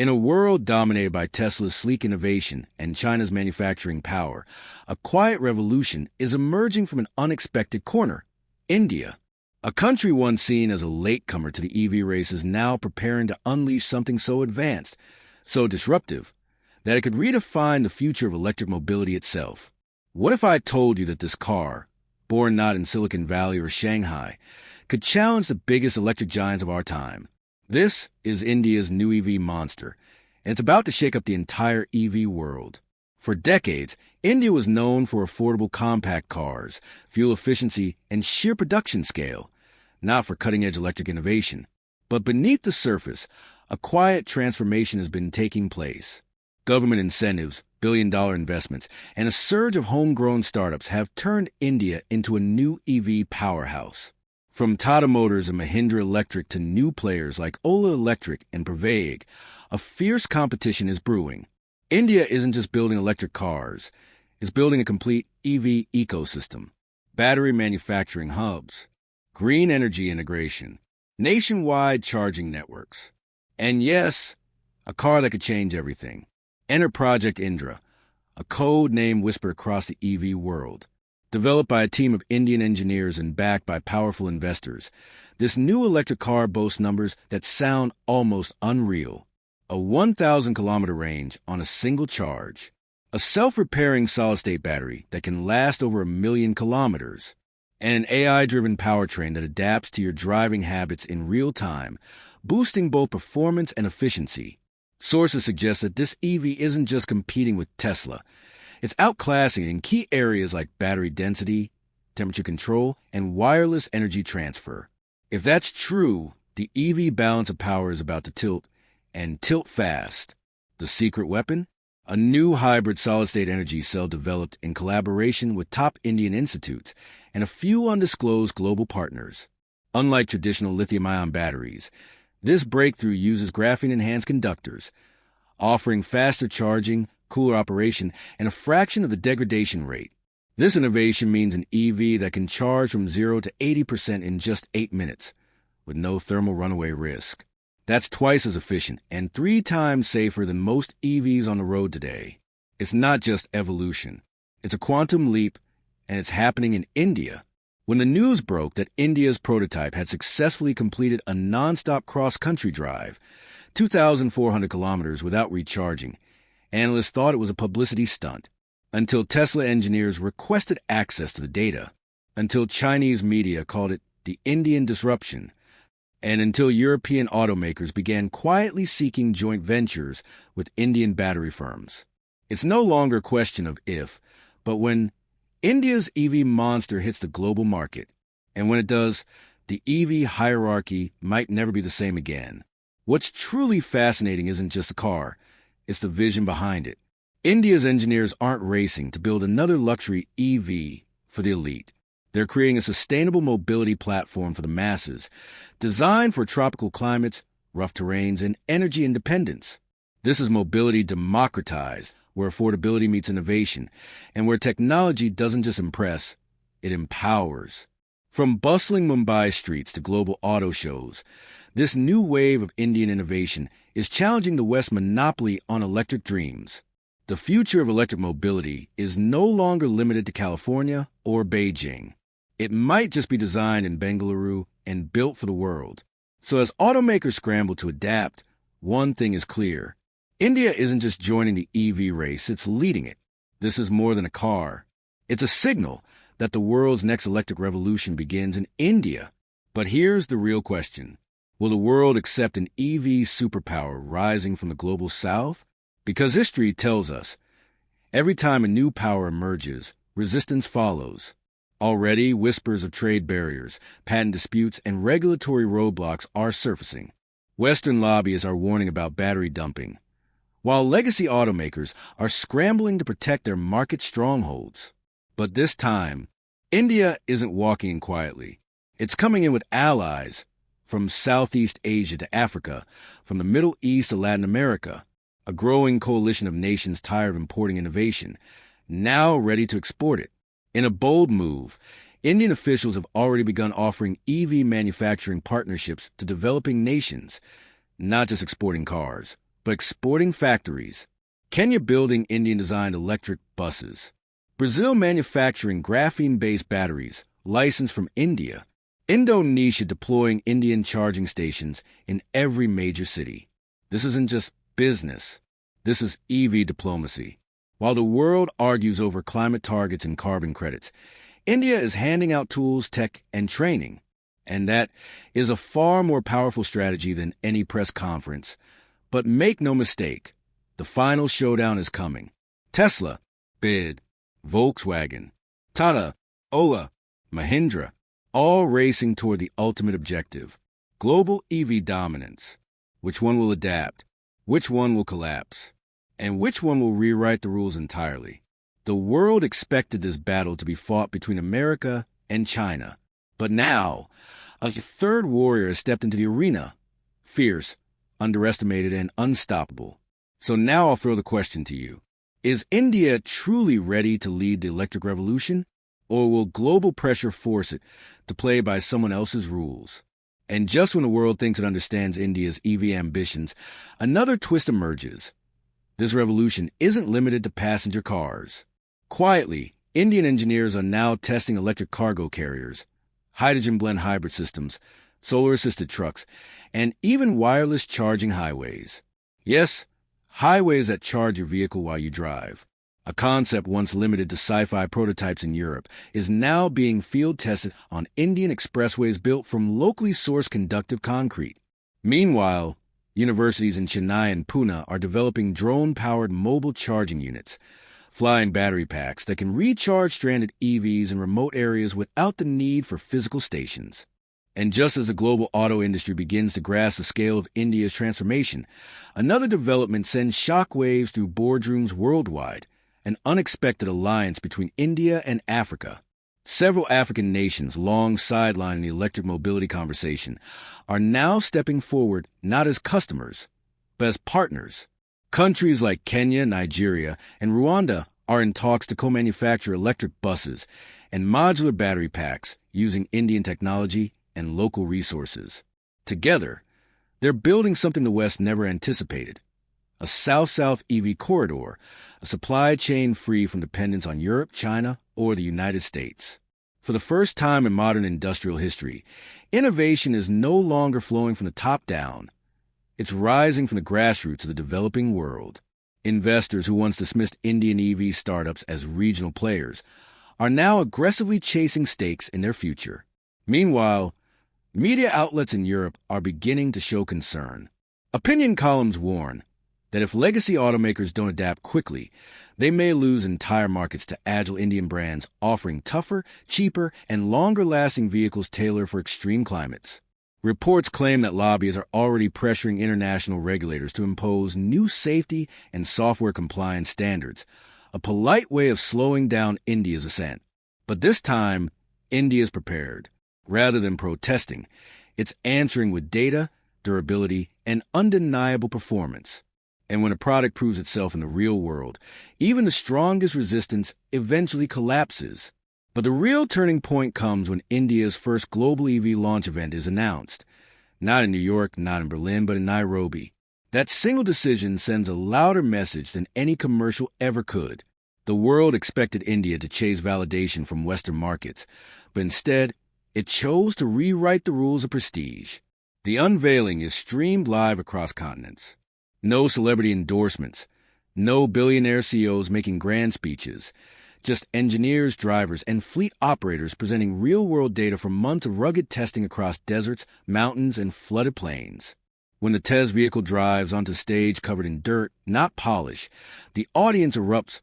In a world dominated by Tesla's sleek innovation and China's manufacturing power, a quiet revolution is emerging from an unexpected corner: India. A country once seen as a latecomer to the EV race is now preparing to unleash something so advanced, so disruptive, that it could redefine the future of electric mobility itself. What if I told you that this car, born not in Silicon Valley or Shanghai, could challenge the biggest electric giants of our time? This is India's new EV monster, and it's about to shake up the entire EV world. For decades, India was known for affordable compact cars, fuel efficiency, and sheer production scale, not for cutting-edge electric innovation. But beneath the surface, a quiet transformation has been taking place. Government incentives, billion-dollar investments, and a surge of homegrown startups have turned India into a new EV powerhouse. From Tata Motors and Mahindra Electric to new players like Ola Electric and Praveg, a fierce competition is brewing. India isn't just building electric cars, it's building a complete EV ecosystem. Battery manufacturing hubs, green energy integration, nationwide charging networks. And yes, a car that could change everything. Enter Project Indra, a code name whispered across the EV world. Developed by a team of Indian engineers and backed by powerful investors, this new electric car boasts numbers that sound almost unreal. A 1,000-kilometer range on a single charge. A self-repairing solid-state battery that can last over 1,000,000 kilometers. And an AI-driven powertrain that adapts to your driving habits in real time, boosting both performance and efficiency. Sources suggest that this EV isn't just competing with Tesla. It's outclassing it in key areas like battery density, temperature control, and wireless energy transfer. If that's true, the EV balance of power is about to tilt, and tilt fast. The secret weapon? A new hybrid solid-state energy cell developed in collaboration with top Indian institutes and a few undisclosed global partners. Unlike traditional lithium-ion batteries, this breakthrough uses graphene-enhanced conductors, offering faster charging, cooler operation, and a fraction of the degradation rate. This innovation means an EV that can charge from 0 to 80% in just 8 minutes, with no thermal runaway risk. That's twice as efficient and 3 times safer than most EVs on the road today. It's not just evolution. It's a quantum leap, and it's happening in India. When the news broke that India's prototype had successfully completed a non-stop cross-country drive, 2,400 kilometers without recharging, analysts thought it was a publicity stunt, until Tesla engineers requested access to the data, until Chinese media called it the Indian disruption, and until European automakers began quietly seeking joint ventures with Indian battery firms. It's no longer a question of if, but when. India's EV monster hits the global market, and when it does, the EV hierarchy might never be the same again. What's truly fascinating isn't just the car, it's the vision behind it. India's engineers aren't racing to build another luxury EV for the elite. They're creating a sustainable mobility platform for the masses, designed for tropical climates, rough terrains, and energy independence. This is mobility democratized, where affordability meets innovation, and where technology doesn't just impress, it empowers. From bustling Mumbai streets to global auto shows, this new wave of Indian innovation is challenging the West's monopoly on electric dreams. The future of electric mobility is no longer limited to California or Beijing. It might just be designed in Bengaluru and built for the world. So as automakers scramble to adapt, one thing is clear. India isn't just joining the EV race, it's leading it. This is more than a car. It's a signal that the world's next electric revolution begins in India. But here's the real question. Will the world accept an EV superpower rising from the global south? Because history tells us, every time a new power emerges, resistance follows. Already, whispers of trade barriers, patent disputes, and regulatory roadblocks are surfacing. Western lobbyists are warning about battery dumping, while legacy automakers are scrambling to protect their market strongholds. But this time, India isn't walking in quietly. It's coming in with allies from Southeast Asia to Africa, from the Middle East to Latin America, a growing coalition of nations tired of importing innovation, now ready to export it. In a bold move, Indian officials have already begun offering EV manufacturing partnerships to developing nations, not just exporting cars, but exporting factories. Kenya building Indian-designed electric buses. Brazil manufacturing graphene-based batteries, licensed from India. Indonesia deploying Indian charging stations in every major city. This isn't just business. This is EV diplomacy. While the world argues over climate targets and carbon credits, India is handing out tools, tech, and training. And that is a far more powerful strategy than any press conference. But make no mistake, the final showdown is coming. Tesla, bid. Volkswagen, Tata, Ola, Mahindra, all racing toward the ultimate objective, global EV dominance. Which one will adapt? Which one will collapse? And which one will rewrite the rules entirely? The world expected this battle to be fought between America and China. But now, a third warrior has stepped into the arena. Fierce, underestimated, and unstoppable. So now I'll throw the question to you. Is India truly ready to lead the electric revolution? Or will global pressure force it to play by someone else's rules? And just when the world thinks it understands India's EV ambitions, another twist emerges. This revolution isn't limited to passenger cars. Quietly, Indian engineers are now testing electric cargo carriers, hydrogen blend hybrid systems, solar-assisted trucks, and even wireless charging highways. Yes, highways that charge your vehicle while you drive. A concept once limited to sci-fi prototypes in Europe is now being field-tested on Indian expressways built from locally sourced conductive concrete. Meanwhile, universities in Chennai and Pune are developing drone-powered mobile charging units, flying battery packs that can recharge stranded EVs in remote areas without the need for physical stations. And just as the global auto industry begins to grasp the scale of India's transformation, another development sends shockwaves through boardrooms worldwide, an unexpected alliance between India and Africa. Several African nations, long sidelining the electric mobility conversation, are now stepping forward not as customers, but as partners. Countries like Kenya, Nigeria, and Rwanda are in talks to co-manufacture electric buses and modular battery packs using Indian technology and local resources. Together, they're building something the West never anticipated. A South-South EV corridor, a supply chain free from dependence on Europe, China, or the United States. For the first time in modern industrial history, innovation is no longer flowing from the top down. It's rising from the grassroots of the developing world. Investors who once dismissed Indian EV startups as regional players are now aggressively chasing stakes in their future. Meanwhile, media outlets in Europe are beginning to show concern. Opinion columns warn that if legacy automakers don't adapt quickly, they may lose entire markets to agile Indian brands offering tougher, cheaper, and longer-lasting vehicles tailored for extreme climates. Reports claim that lobbyists are already pressuring international regulators to impose new safety and software compliance standards, a polite way of slowing down India's ascent. But this time, India is prepared. Rather than protesting, it's answering with data, durability, and undeniable performance. And when a product proves itself in the real world, even the strongest resistance eventually collapses. But the real turning point comes when India's first global EV launch event is announced. Not in New York, not in Berlin, but in Nairobi. That single decision sends a louder message than any commercial ever could. The world expected India to chase validation from Western markets, but instead, it chose to rewrite the rules of prestige. The unveiling is streamed live across continents. No celebrity endorsements, no billionaire CEOs making grand speeches, just engineers, drivers, and fleet operators presenting real-world data from months of rugged testing across deserts, mountains, and flooded plains. When the test vehicle drives onto stage covered in dirt, not polish, the audience erupts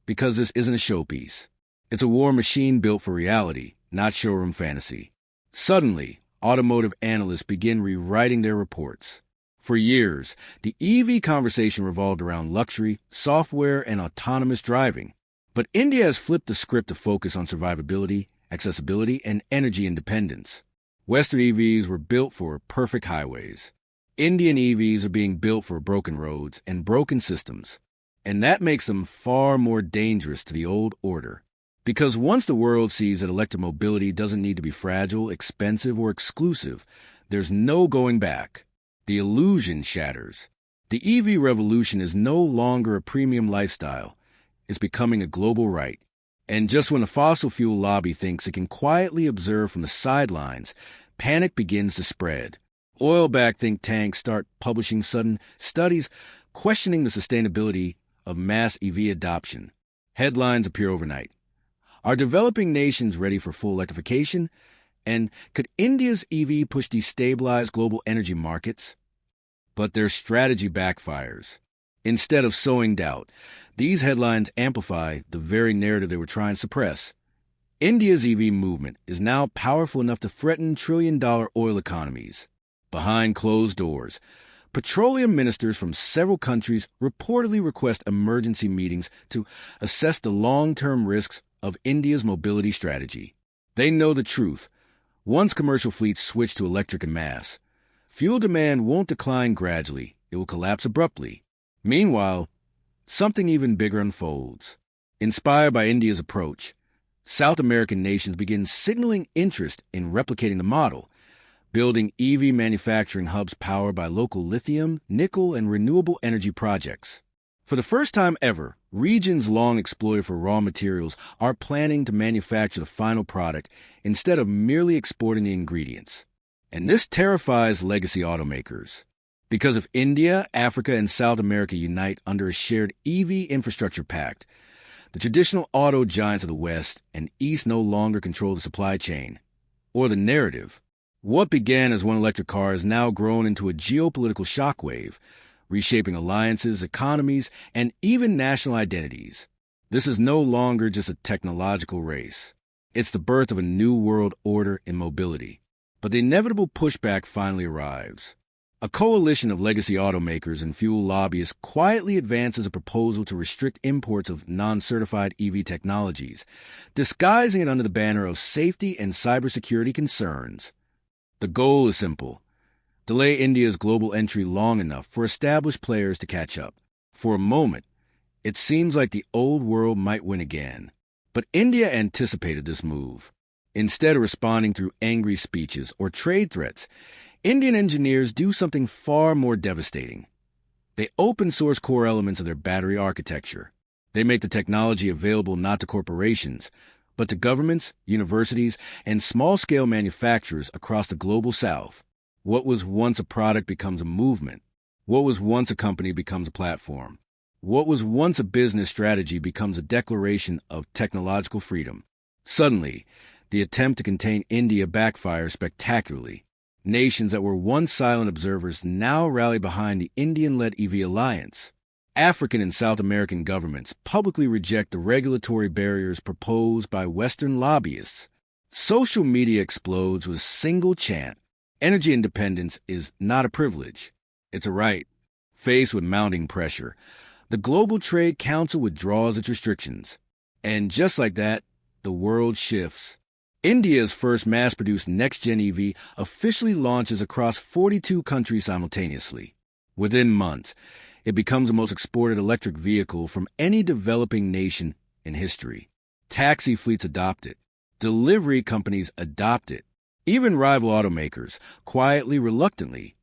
because this isn't a showpiece. It's a war machine built for reality, not showroom fantasy. Suddenly, automotive analysts begin rewriting their reports. For years, the EV conversation revolved around luxury, software, and autonomous driving. But India has flipped the script to focus on survivability, accessibility, and energy independence. Western EVs were built for perfect highways. Indian EVs are being built for broken roads and broken systems. And that makes them far more dangerous to the old order. Because once the world sees that electromobility doesn't need to be fragile, expensive, or exclusive, there's no going back. The illusion shatters. The EV revolution is no longer a premium lifestyle. It's becoming a global right. And just when the fossil fuel lobby thinks it can quietly observe from the sidelines, panic begins to spread. Oil-backed think tanks start publishing sudden studies questioning the sustainability of mass EV adoption. Headlines appear overnight. Are developing nations ready for full electrification? And could India's EV push destabilize global energy markets? But their strategy backfires. Instead of sowing doubt, these headlines amplify the very narrative they were trying to suppress. India's EV movement is now powerful enough to threaten trillion-dollar oil economies. Behind closed doors, petroleum ministers from several countries reportedly request emergency meetings to assess the long-term risks of India's mobility strategy. They know the truth. Once commercial fleets switch to electric en masse, fuel demand won't decline gradually, it will collapse abruptly. Meanwhile, something even bigger unfolds. Inspired by India's approach, South American nations begin signaling interest in replicating the model, building EV manufacturing hubs powered by local lithium, nickel, and renewable energy projects. For the first time ever, regions long exploited for raw materials are planning to manufacture the final product instead of merely exporting the ingredients. And this terrifies legacy automakers. Because if India, Africa, and South America unite under a shared EV infrastructure pact, the traditional auto giants of the West and East no longer control the supply chain, or the narrative. What began as one electric car has now grown into a geopolitical shockwave, reshaping alliances, economies, and even national identities. This is no longer just a technological race. It's the birth of a new world order in mobility. But the inevitable pushback finally arrives. A coalition of legacy automakers and fuel lobbyists quietly advances a proposal to restrict imports of non-certified EV technologies, disguising it under the banner of safety and cybersecurity concerns. The goal is simple: delay India's global entry long enough for established players to catch up. For a moment, it seems like the old world might win again. But India anticipated this move. Instead of responding through angry speeches or trade threats, Indian engineers do something far more devastating. They open source core elements of their battery architecture. They make the technology available not to corporations, but to governments, universities, and small-scale manufacturers across the global south. What was once a product becomes a movement. What was once a company becomes a platform. What was once a business strategy becomes a declaration of technological freedom. Suddenly, the attempt to contain India backfires spectacularly. Nations that were once silent observers now rally behind the Indian-led EV alliance. African and South American governments publicly reject the regulatory barriers proposed by Western lobbyists. Social media explodes with a single chant: energy independence is not a privilege, it's a right. Faced with mounting pressure, the Global Trade Council withdraws its restrictions. And just like that, the world shifts. India's first mass-produced next-gen EV officially launches across 42 countries simultaneously. Within months, it becomes the most exported electric vehicle from any developing nation in history. Taxi fleets adopt it. Delivery companies adopt it. Even rival automakers, quietly, reluctantly,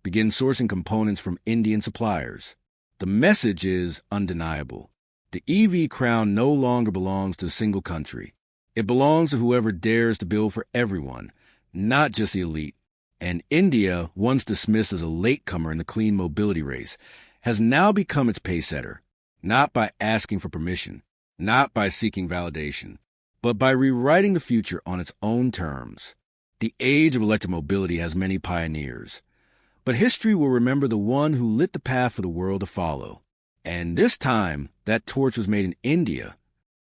begin sourcing components from Indian suppliers. The message is undeniable. The EV crown no longer belongs to a single country. It belongs to whoever dares to build for everyone, not just the elite. And India, once dismissed as a latecomer in the clean mobility race, has now become its pacesetter, not by asking for permission, not by seeking validation, but by rewriting the future on its own terms. The age of electromobility has many pioneers, but history will remember the one who lit the path for the world to follow. And this time, that torch was made in India,